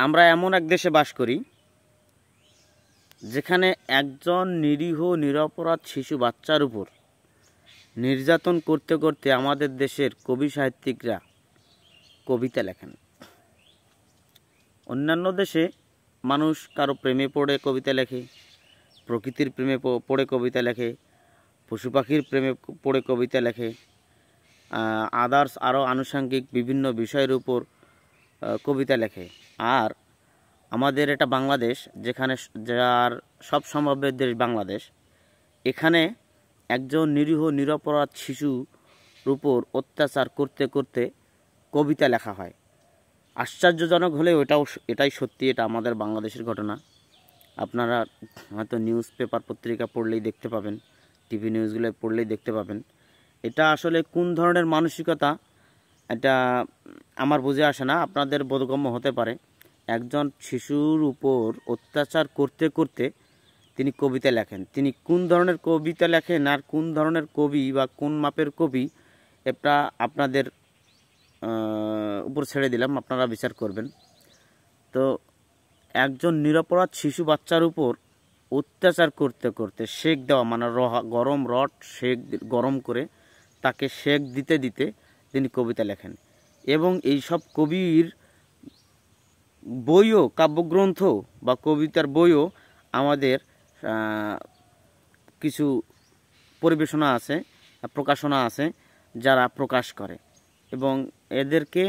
আমরা এমন এক দেশে বাস করি যেখানে একজন নিরীহ নিরপরাধ শিশু বাচ্চার উপর নির্যাতন করতে করতে আমাদের দেশের কবি সাহিত্যিকরা কবিতা লেখেন। অন্যান্য দেশে মানুষ কারো প্রেমে পড়ে কবিতা লেখে, প্রকৃতির প্রেমে পড়ে কবিতা লেখে, পশু পাখির প্রেমে পড়ে কবিতা লেখে, আদার্স আরও আনুষঙ্গিক বিভিন্ন বিষয়ের উপর কবিতা লেখে। আর আমাদের এটা বাংলাদেশ, যেখানে যার সব সম্ভবের দেশ বাংলাদেশ, এখানে একজন নিরীহ নিরপরাধ শিশুর উপর অত্যাচার করতে করতে কবিতা লেখা হয়। আশ্চর্যজনক হলেও এটাই সত্যি, এটা আমাদের বাংলাদেশের ঘটনা। আপনারা হয়তো নিউজ পেপার পত্রিকা পড়লেই দেখতে পাবেন, টিভি নিউজগুলো পড়লেই দেখতে পাবেন। এটা আসলে কোন ধরনের মানসিকতা এটা আমার বুঝে আসে না, আপনাদের বোধগম্য হতে পারে। একজন শিশুর উপর অত্যাচার করতে করতে তিনি কবিতা লেখেন। তিনি কোন ধরনের কবিতা লেখেন আর কোন ধরনের কবি বা কোন মাপের কবি, এটা আপনাদের উপর ছেড়ে দিলাম, আপনারা বিচার করবেন। তো একজন নিরপরাধ শিশু বাচ্চার উপর অত্যাচার করতে করতে সেক দেওয়া, মানে গরম রড সেক গরম করে তাকে সেক দিতে দিতে তিনি কবিতা লেখেন। এবং এই সব কবির বইও, কাব্যগ্রন্থ বা কবিতার বইও আমাদের কিছু পরিবেশনা আছে, প্রকাশনা আছে যারা প্রকাশ করে। এবং এদেরকে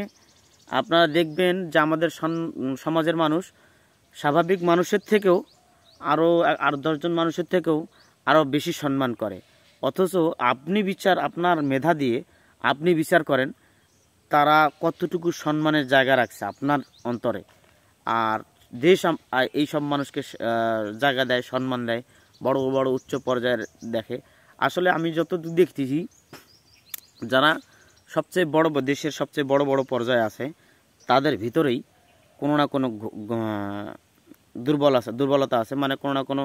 আপনারা দেখবেন যে আমাদের সমাজের মানুষ স্বাভাবিক মানুষের থেকেও আরও 8-10 মানুষের থেকেও আরও বেশি সম্মান করে। অথচ আপনি আপনার মেধা দিয়ে আপনি বিচার করেন তারা কতটুকু সম্মানের জায়গা রাখছে আপনার অন্তরে। আর দেশ এই সব মানুষকে জায়গা দেয়, সম্মান দেয়, বড় বড় উচ্চ পর্যায়ের দেখে। আসলে আমি যতদূর দেখতেছি, যারা সবচেয়ে বড় দেশের সবচেয়ে বড় বড় পর্যায়ে আছে, তাদের ভিতরেই কোনো না কোনো দুর্বলতা আছে, মানে কোনো না কোনো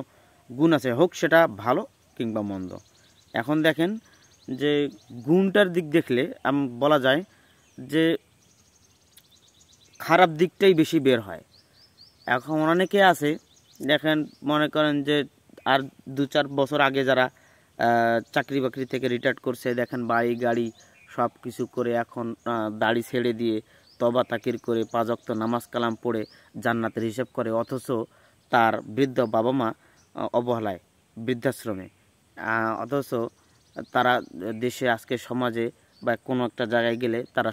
গুণ আছে, হোক সেটা ভালো কিংবা মন্দ। এখন দেখেন যে গুণটার দিক দেখলে বলা যায় যে খারাপ দিকটাই বেশি বের হয়। এখন অনেকে আছে, দেখেন, মনে করেন যে আর 2-4 বছর আগে যারা চাকরি বাকরি থেকে রিটায়ার্ড করছে, দেখেন বাড়ি গাড়ি সব কিছু করে এখন দাড়ি ছেড়ে দিয়ে তবা তাকির করে 5 ওয়াক্ত নামাজ কালাম পড়ে জান্নাতের হিসাব করে। অথচ তার বৃদ্ধ বাবা মা অবহেলায় বৃদ্ধাশ্রমে। অথচ তারা দেশে আজকে সমাজে বা কোনো একটা জায়গায় গেলে তারা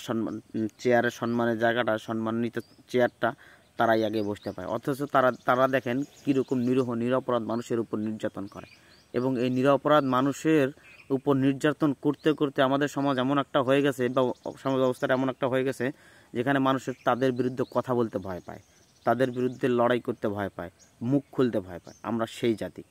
চেয়ারের সম্মানের জায়গাটা, সম্মানিত চেয়ারটা তারাই আগে বসতে পায়। অথচ তারা দেখেন কীরকম নিরীহ নিরপরাধ মানুষের উপর নির্যাতন করে। এবং এই নিরপরাধ মানুষের উপর নির্যাতন করতে করতে আমাদের সমাজ এমন একটা হয়ে গেছে, বা সমাজ ব্যবস্থাটা এমন একটা হয়ে গেছে, যেখানে মানুষের তাদের বিরুদ্ধে কথা বলতে ভয় পায়, তাদের বিরুদ্ধে লড়াই করতে ভয় পায়, মুখ খুলতে ভয় পায়। আমরা সেই জাতি।